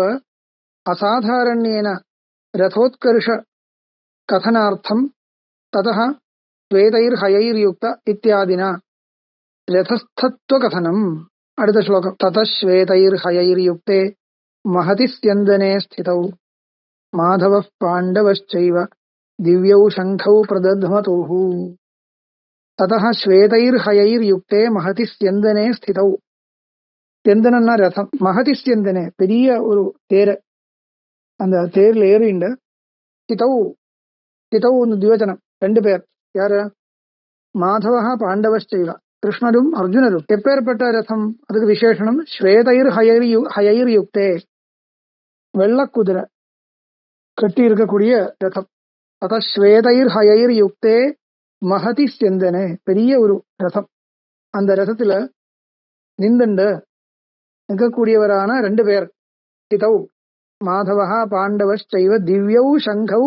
அசாதாரண்யேன ரதோத்கர்ஷ கதனார்த்தம் ததः ஸ்வேதைர் ஹயைர் யுக்த இத்தியாதினா ரதஸ்தத்வ கதனம். அடுத்த ஸ்லோகம். ததः ஸ்வேதைர் ஹயைர் யுக்தே மஹதி ஸ்யந்தனே ஸ்திதௌ மாதவः பாண்டவश्चैव திவ்யௌ சங்கௌ பிரதத்மதுः. ததः ஸ்வேதைர் ஹயைர் யுக்தே மஹதி ஸ்யந்தனே ஸ்திதௌ, ஸ்யந்தனன்னா ரதம், மஹதி ஸ்யந்தனே பெரிய ஒரு தேர், அந்த தேர்ல ஏறிண்டு ஸ்திதௌ, ஸ்திதௌ திவச்சனம் ரெண்டு பேர், யாரு, மாதவः பாண்டவश्चैव கிருஷ்ணரும் அர்ஜுனரும். எப்பேற்பட்ட ரதம், அதுக்கு விசேஷனம் ஸ்வேதைர் ஹயைர் யுக்தே, வெள்ளக்குதிரை கட்டி இருக்கக்கூடிய ரதம். அத ஸ்வேதைர் ஹயைர் யுக்தே மஹதி ஸ்யந்தனே, பெரிய ஒரு ரதம், அந்த ரதத்துல நின்றுண்டு நிற்கக்கூடியவரான ரெண்டு பேர். ஸ்திதௌ மாதவः பாண்டவश्चैव திவ்யௌ சங்கௌ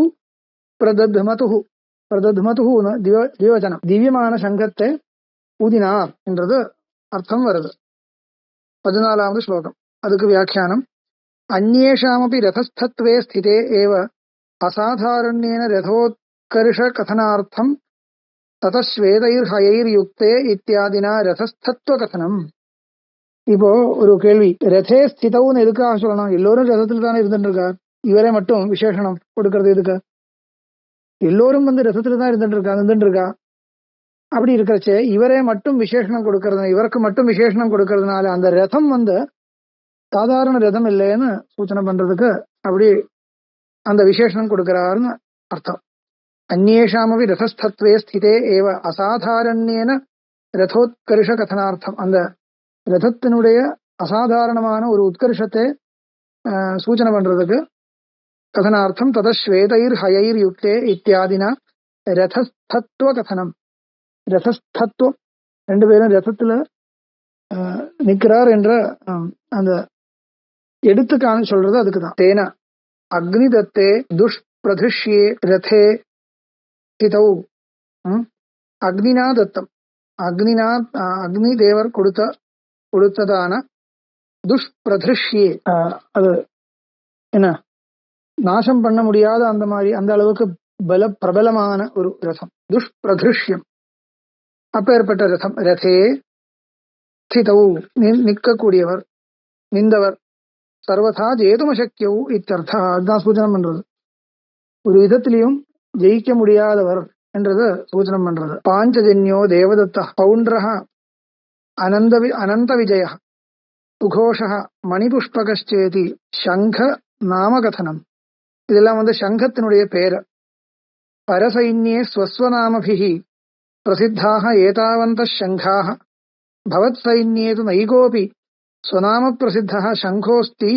பிரதத்மதுஹு, பிரதத்மதுஹு திவச்சனம், திவ்யமான சங்கத்தை ஊதினார் என்றது அர்த்தம் வருது. 14வது ஸ்லோகம். அதுக்கு வியாக்கியானம். அந்யேஷாமபி ரதஸ்தத்வே ஸ்திதே ஏவ அசாதாரண்யேன ரதோத்கர்ஷ கதனார்த்தம் ததः ஸ்வேதைர் ஹயைர் யுக்தே இத்தியாதினா ரதஸ்தத்வ கதனம். இப்போ ஒரு கேள்வி, ரதே ஸ்திதவுன்னு எதுக்காக சொல்லணும்? எல்லோரும் ரதத்தில் தானே இருந்துட்டு இருக்கார், இவரே மட்டும் விசேஷனம் கொடுக்கறது எதுக்கு? எல்லோரும் ரதத்துல தான் இருந்துட்டு இருக்கா. அப்படி இருக்கிறச்சே இவரே மட்டும் விசேஷனம் கொடுக்கறது, இவருக்கு மட்டும் விசேஷனம் கொடுக்கறதுனால அந்த ரதம் சாதாரண ரதம் இல்லைன்னு சூச்சனை பண்றதுக்கு அப்படி அந்த விசேஷனம் கொடுக்கிறாருன்னு அர்த்தம். அந்யேஷாமபி ரதஸ்தத்வே ஸ்திதே ஏவ அசாதாரண்யேன ரதோத்கர்ஷ கதனார்த்தம், அந்த ரதத்தினுடைய அசாதாரணமான ஒரு உத்கர்ஷத்தை சூச்சனை பண்றதுக்கு கதனார்த்தம். தத ஸ்வேதைர் ஹயைர் யுக்தே இத்தியாதினா ரதஸ்தத்வ கதனம். ரதஸ்தத்துவம், ரெண்டு பேரும் ரதத்துல நிற்கிறார் என்ற அந்த எடுத்துக்கான சொல்றது அதுக்குதான். தேன அக்னி தத்தே துஷ்பிரதிஷ்யே ரதே ஸ்திதௌ, அக்னினா தத்தம், அக்னி தேவர் கொடுத்ததான துஷ்பிரதிஷ்யே, அது என்ன நாசம் பண்ண முடியாத அந்த மாதிரி அந்த அளவுக்கு பிரபலமான ஒரு ரதம், துஷ்பிரதிஷ்யம், அப்பேற்பட்ட ரதம். ரதே ஸ்திதௌ நிற்கக்கூடியவர், நின்றவர், சர்வதா ஜெயதுமசக்கியௌ இத்தர்த்தா, அதுதான் சூச்சனம் பண்றது. ஒரு விதத்திலையும் ஜெயிக்க முடியாதவர் என்றது சூச்சனம் பண்றது. பாஞ்சஜன்யோ தேவதத்த பௌண்ட்ரஹ அனந்த விஜய சுகோஷ மணிபுஷ்பகச்சேதி சங்க நாமகதனம். இதெல்லாம் சங்கத்தினுடைய பேரு. பரசைன்யே ஸ்வஸ்வநாமபிஹி பிரசித்தாக ஏதாவந்த சங்காக பவத் சைன்யே து நைகோபி ஸ்வநாம பிரசித்தः சங்கோஸ்தி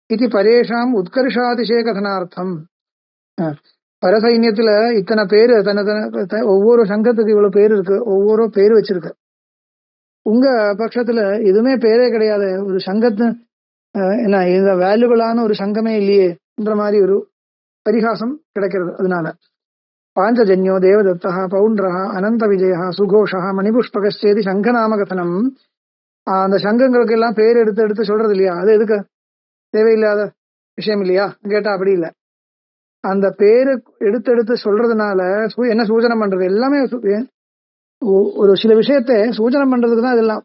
இது பரேஷாம் உத்கர்ஷாதிசய கதனார்த்தம். பரசைன்யத்துல இத்தனை பேரு ஒவ்வொரு சங்கத்துக்கு இவ்வளவு பேர் இருக்கு, ஒவ்வொரு பேரு வச்சிருக்கு. உங்க பட்சத்துல எதுவுமே பேரே கிடையாது. ஒரு சங்கத்து என்ன இந்த வேல்யூபிளான ஒரு சங்கமே இல்லையே என்ற மாதிரி ஒரு பரிகாசம் கிடைக்கிறது. அதனால பாஞ்சஜன்யோ தேவதத்தா பௌண்ட்ரஹ அனந்த விஜய சுகோஷா மணிபுஷ்பகச்சேதி சங்கநாமகதனம். அந்த சங்கங்களுக்கு எல்லாம் பேர் எடுத்து சொல்றது இல்லையா, அது எதுக்கு தேவையில்லாத விஷயம் இல்லையா கேட்டா அப்படி இல்லை. அந்த பேரு எடுத்து சொல்றதுனால என்ன சூச்சனம் பண்றது, எல்லாமே ஒரு சில விஷயத்தை சூச்சனம் பண்றதுக்கு தான் இதெல்லாம்.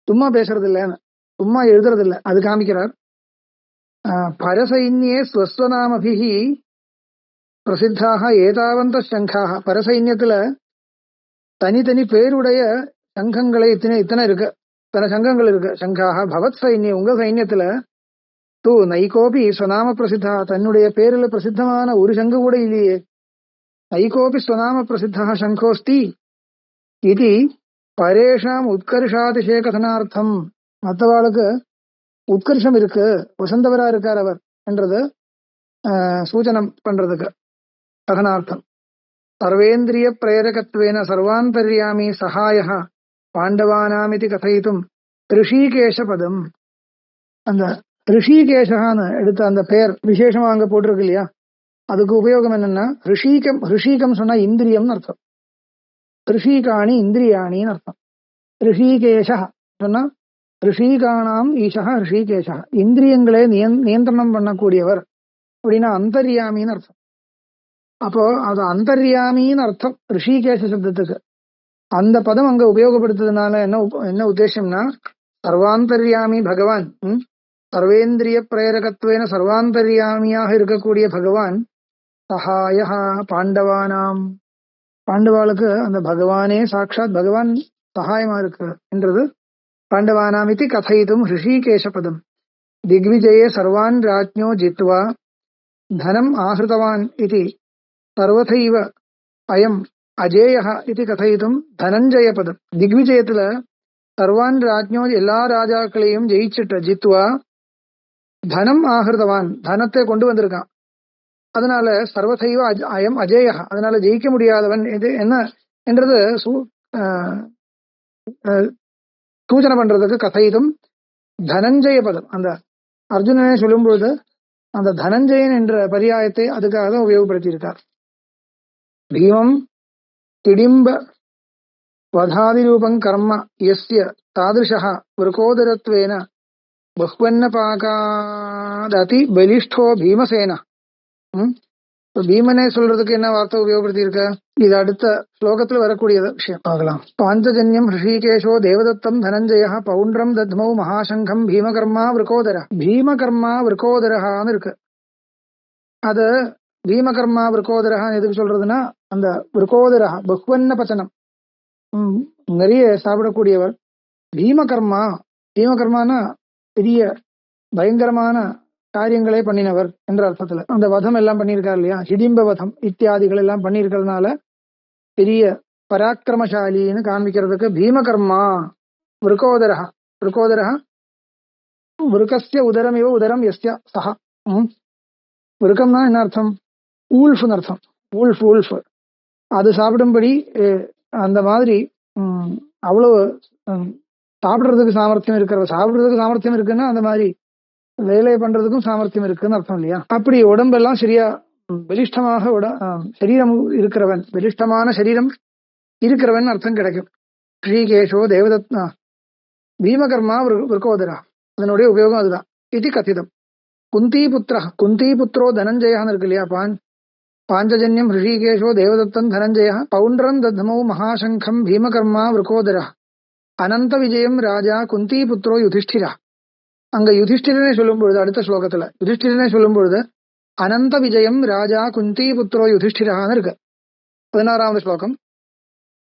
சும்மா பேசுறது இல்லைன்னு, சும்மா எழுதுறது இல்லை, அது காமிக்கிறார். பரசைன்யே ஸ்வஸ்வநாமபிஹி பிரசித்தாக ஏதாவந்த சங்காக. பரசைன்யத்துல தனித்தனி பேருடைய சங்கங்களை இத்தனை இருக்கு, இத்தனை சங்கங்கள் இருக்கு. சங்காக பவத் சைன்யம், உங்க சைன்யத்துல தூ நைகோபி ஸ்வநாம பிரசித்தா, தன்னுடைய பேருல பிரசித்தமான ஒரு சங்கு கூட இல்லையே. நைகோபி ஸ்வநாம பிரசித்தா சங்கோஸ்தி இது பரேஷாம் உத்கர்ஷாதிசய கதனார்த்தம். மற்றவாளுக்கு உத்கர்ஷம் இருக்கு, வசந்தவரா இருக்கார் அவர் என்றது சூச்சனம் பண்றதுக்கு கதனார்த்தம். சர்வேந்திரிய பிரேரகத்வேன சர்வாந்தர்யாமி சகாய பாண்டவானாமிதி கதைத்தும் ரிஷிகேஷ பதம். அந்த ரிஷிகேஷான்னு எடுத்த அந்த பெயர் விசேஷமா அங்க போட்டிருக்கு இல்லையா, அதுக்கு உபயோகம் என்னன்னா ரிஷிகம் சொன்னா இந்திரியம்னு அர்த்தம். ரிஷிகாணி இந்திரியாணின்னு அர்த்தம். ரிஷிகேஷ சொன்னா ரிஷிகானாம் ஈஷா ரிஷிகேஷ, இந்திரியங்களே நியந்திரணம் பண்ணக்கூடியவர் அப்படின்னா அந்தர்யாமின்னு அர்த்தம். அப்போ அது அந்தர்யாமின்னு அர்த்தம் ரிஷிகேஷ சப்தத்துக்கு. அந்த பதம் அங்க உபயோகப்படுத்துறதுனால என்ன உத்தேசம்னா, சர்வாந்தர்யாமி பகவான், சர்வேந்திரிய பிரேரகத்வேன சர்வாந்தர்யாமியாக இருக்கக்கூடிய பகவான், சகாய பாண்டவானாம், பாண்டவாளுக்கு அந்த பகவானே சாட்சாத் பகவான் சகாயமா இருக்கு என்றது. பாண்டவானாம் இது கதைத்தும் ரிஷிகேஷ பதம். திக்விஜயே சர்வான் ராஜ்ஞோ ஜித்வா தனம் ஆஹிருதவான் இது சர்வதைவ அயம் அஜேய இது கதைத்தும் தனஞ்சய பதம். திக்விஜயத்துல சர்வான் ராஜ்ஞோ எல்லா ராஜாக்களையும் ஜெயிச்சிட்ட, ஜித்வா தனம் ஆஹிருதவான் தனத்தை கொண்டு வந்திருக்கான், அதனால சர்வதைவ அயம் அஜேய, அதனால ஜெயிக்க முடியாதவன் இது என்ன என்றது சூச்சனை பண்றதுக்கு கதைதும் தனஞ்சய பதம். அந்த அர்ஜுனனை சொல்லும்போது அந்த தனஞ்சயன் என்ற பரியாயத்தை அதுக்காக தான் உபயோகப்படுத்தியிருக்கார். பீமம் திடிம்ப வதாதிரூபம் கர்ம யஸ்ய தாதிருஷः விருகோதரத்வேன பஹ்வன்ன பாகாததி பலிஷ்டோ பீமசேன. பீமனே சொல்றதுக்கு என்ன வார்த்தை உபயோகப்படுத்தி இருக்க, இது அடுத்த ஸ்லோகத்துல வரக்கூடிய விஷயம் பார்க்கலாம். பாஞ்சஜன்யம் ரிஷிகேஷோ தேவதத்தம் தனஞ்சய பௌண்ட்ரம் தத்மௌ மகாசங்கம் பீமகர்மா விருகோதர. பீமகர்மா விருகோதரஹான்னு இருக்கு. அது பீமகர்மா விருகோதரஹான்னு எதுக்கு சொல்றதுன்னா, அந்த விருகோதரஹா பஹ்வன்ன பச்சனம், நிறைய சாப்பிடக்கூடியவர். பீமகர்மா, பீமகர்மானா பெரிய பயங்கரமான காரியங்களே பண்ணினவர் என்ற அர்த்தத்துல அந்த வதம் எல்லாம் பண்ணியிருக்காரு இல்லையா, ஹிடிம்ப வதம் இத்தியாதிகள் எல்லாம் பண்ணியிருக்கிறதுனால பெரிய பராக்கிரமசாலின்னு காண்பிக்கிறதுக்கு பீமகர்மா விருகோதரஹா. விருகோதரஹா விருகஸ்ய உதரம் இவ உதரம் எஸ்ய சஹா. விருக்கம்னா என்ன அர்த்தம், ஊல்ஃப்னு அர்த்தம். ஊல்ஃப் அது சாப்பிடும்படி அந்த மாதிரி அவ்வளவு சாப்பிடுறதுக்கு சாமர்த்தியம் இருக்குன்னா அந்த மாதிரி வேலை பண்றதுக்கும் சாமர்த்தியம் இருக்குன்னு அர்த்தம் இல்லையா. அப்படி உடம்பெல்லாம் சரியா பலிஷ்டமாக சரீரம் இருக்கிறவன், பலிஷ்டமான சரீரம் இருக்கிறவன் அர்த்தம் கிடைக்கும். ஸ்ரீகேஷோ தேவதத்னா பீமகர்மா விருகோதரா, அதனுடைய உபயோகம் அதுதான். இது கதிதம். குந்தி புத்திரோ தனஞ்சயான்னு இருக்கு இல்லையா. பாஞ்சஜன்யம் ரிஷிகேஷோ தேவதத்தம் தனஞ்சய பௌண்ட்ரம் தத்மௌ மகாசங்கம் பீமகர்மா விருகோதரா அனந்த விஜயம் ராஜா குந்தி புத்திரோ யுதிஷ்டிரா. அங்க யுதிஷ்டிரனை சொல்லும் பொழுது அடுத்த ஸ்லோகத்துல யுதிஷ்டிரனை சொல்லும் பொழுது அனந்த விஜயம் ராஜா குந்தி புத்திரோ யுதிஷ்டிரான்னு இருக்கு. 16வது ஸ்லோகம்.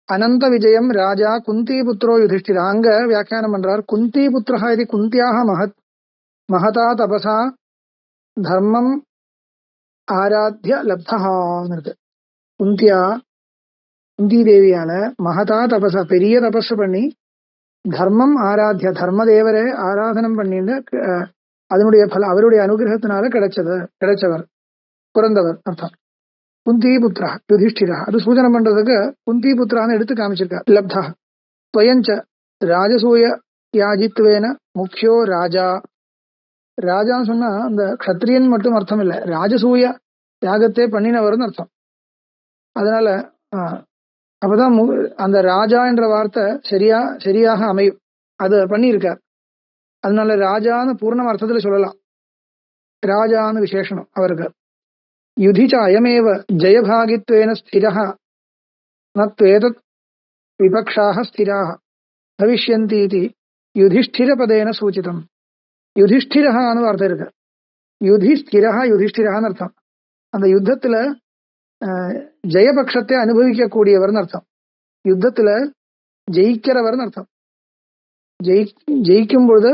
அனந்த விஜயம் ராஜா குந்தி புத்திரோ யுதிஷ்டிரா. அங்க வியாக்கியானம் பண்றார். குந்தி புத்திரஹ இது குந்தியாக மகதா தபசா தர்மம் ஆராத்திய லப்தஹான்னு இருக்கு. குந்தி தேவியால மகதா தபசா பெரிய தபஸ் பண்ணி தர்மம் ஆராத்திய தர்மதேவரை ஆராதனம் பண்ணிட்டு அதனுடைய பல அவருடைய அனுகிரகத்தினால கிடைச்சவர் பிறந்தவர் அர்த்தம். குந்தி புத்திரா யுதிஷ்டிரா அது சூச்சனை பண்றதுக்கு குந்தி புத்திரான்னு எடுத்து காமிச்சிருக்கார். லப்தா ஸ்வயஞ்ச ராஜசூய யாஜித்வேன முக்கியோ ராஜா. ராஜான்னு சொன்னா அந்த க்ஷத்ரியன் மட்டும் அர்த்தம் இல்ல, ராஜசூய யாகத்தை பண்ணினவர்னு அர்த்தம். அதனால அப்பதான் அந்த ராஜா என்ற வார்த்தை சரியாக அமையும். அது பண்ணியிருக்கார். அதனால ராஜான்னு பூர்ணம் அர்த்தத்துல சொல்லலாம், ராஜான்னு விசேஷனம் அவருக்கு. யுதிச்ச அயமேவ ஜெயபாகித்வேன ஸ்திரஹ நத்வேதத் விபக்ஷாக ஸ்திராக பவிஷ்யந்தி இது யுதிஷ்டிர பதேன சூச்சிதம். யுதிஷ்டிரஹான்னு வார்த்தை இருக்கு. யுதிஷ்டிரஹான்னு அர்த்தம். அந்த யுத்தத்துல ஜெயபக்ஷத்தை அனுபவிக்கக்கூடியவர்னு அர்த்தம். யுத்தத்துல ஜெயிக்கிறவர்னு அர்த்தம். ஜெயிக்கும் பொழுது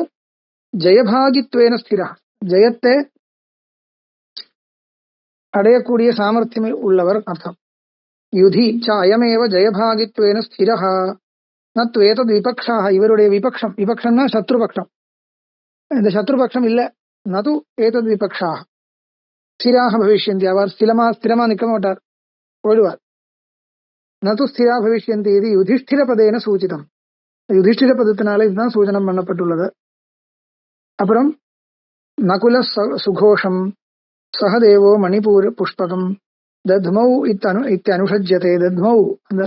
ஜெயபாகித்வேன ஸ்திரா ஜெயத்தை அடையக்கூடிய சாமர்த்தியம் உள்ளவர் அர்த்தம். யுதி ச அயமேவ ஜெயபாகித்வேன ஸ்திரஹ நத்வேதத் விபக்ஷாக இவருடைய விபக்ஷம்னா சத்ருபக்ஷம். இந்த சத்ருபக்ஷம் இல்ல, நது ஏதத் விபக்ஷாக ஸ்திராக பவிஷ்யந்தி. அவர் ஸ்திரமா நிற்க மாட்டார், போயிடுவார். நது ஸ்திரா பவிஷ்யந்தி இது யுதிஷ்டிர பதேன சூச்சிதம். யுதிஷ்டிர பதத்தினால இதுதான் சூச்சனம் பண்ணப்பட்டுள்ளது. அப்புறம் நகுல சுகோஷம் சகதேவோ மணிபூர் புஷ்பகம் தத்மௌ இத்தனுஷஜ்யதே. தத்மௌ அந்த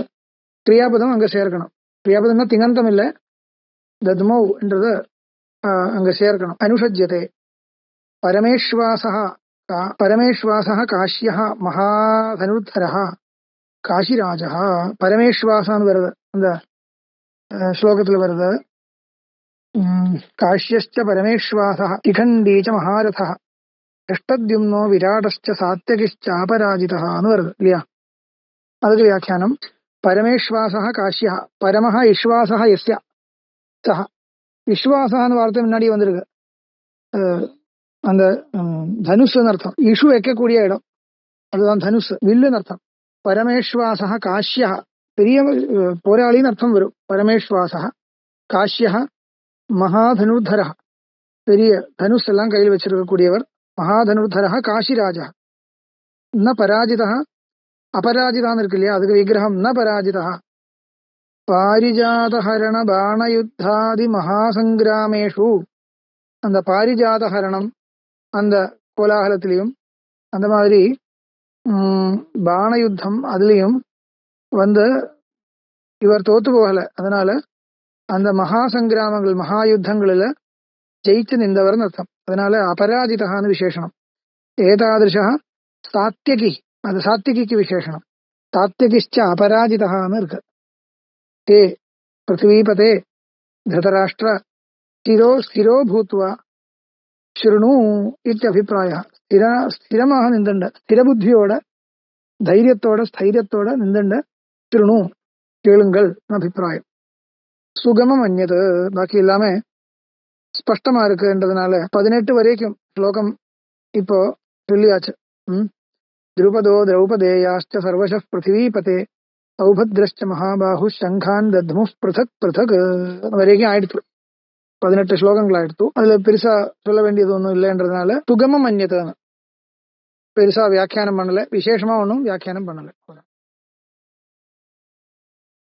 கிரியாபதம் அங்க சேர்க்கணும். கிரியாபதம்னா திங்கந்தம் இல்ல, தத்மௌ என்றது அங்க சேர்க்கணும். அனுஷஜ்யதே பரமேஸ்வாசः காஷ்யः மகாதனுர்தரः காஷிராஜः. பரமேஸ்வாசான்னு வருது அந்த ஸ்லோகத்துல வருது. காஷ்யश्च பரமேஸ்வாசः இகண்டீச்ச மகாரதः அஷ்டத்யும்னோ விராடश्च சாத்யகிश्च அபராஜிதஹான்னு வருது இல்லையா? அதுக்கு வியாக்கியானம் பரமேஸ்வாசः காஷ்யः பரமஹ விஸ்வாசः யஸ்ய சஹ. விஸ்வாசான்னு வார்த்தை முன்னாடி வந்திருக்கு. அந்த தனுஷ்னு அர்த்தம். இஷு வைக்கக்கூடிய இடம் அதுதான் தனுஷ், வில்லுன்னு அர்த்தம். பரமேஸ்வாசः காஷ்யः பெரிய போராளின்னு அர்த்தம் வரும். பரமேஸ்வாசः காஷ்யः மகாதனுர்தரः பெரிய தனுஷ் எல்லாம் கையில் வச்சிருக்கக்கூடியவர். மகாதனுர்தரः காஷிராஜா. ந பராஜிதः அபராஜிதான்னு இருக்கு இல்லையா, அதுக்கு விக்கிரகம் ந பராஜிதः. பாரிஜாதஹரண பாணயுத்தாதி மகாசங்கிராமேஷு. அந்த பாரிஜாதஹரணம் அந்த கோலாகலத்திலையும் அந்த மாதிரி பாணயுத்தம் அதுலயும் இவர் தோத்து போகல. அதனால அந்த மகா சங்கிராமங்கள் மகா யுத்தங்களில ஜெயிச்சு நின்றவர்னு அர்த்தம். அதனால அபராஜிதகான்னு விசேஷனம். ஏதாதிருஷா சாத்தியகி, அது சாத்தியகிக்கு விசேஷனம். சாத்தியகிஷ்ச அபராஜிதகான்னு இருக்கு. ஏ பிருத்திவீபதே திருதராஷ்டிர ஸ்திரோ பூத்வா ஸ்ருணு இத்தியபிப்பிராய. ஸ்திரமாக நின்றுண்ட ஸ்திரபுத்தியோட தைரியத்தோட ஸ்தைரியத்தோட நின்றுண்ட ஸ்ருணு கேளுங்கள் அபிப்பிராயம். சுகமம் அந்நது பாக்கி எல்லாமே ஸ்பஷ்டமா இருக்குன்றதுனால 18 வரைக்கும் ஸ்லோகம் இப்போ சொல்லியாச்சு. திரௌபதோ திரௌபதேயாச்ச சர்வச பிருத்திவீபதே சௌபத்ரஷ்ட மகாபாஹு சங்கான் தத்மு பிருதக் பிருதக் வரைக்கும் ஆயிடுத்து. 18 ஸ்லோகங்கள் ஆயிடுத்து. அதுல பெருசா சொல்ல வேண்டியது ஒன்றும் இல்லைன்றதுனால சுகமம் அந்நதான பெருசா வியாக்கியானம் பண்ணல, விசேஷமா ஒன்றும் வியாக்கியானம் பண்ணல.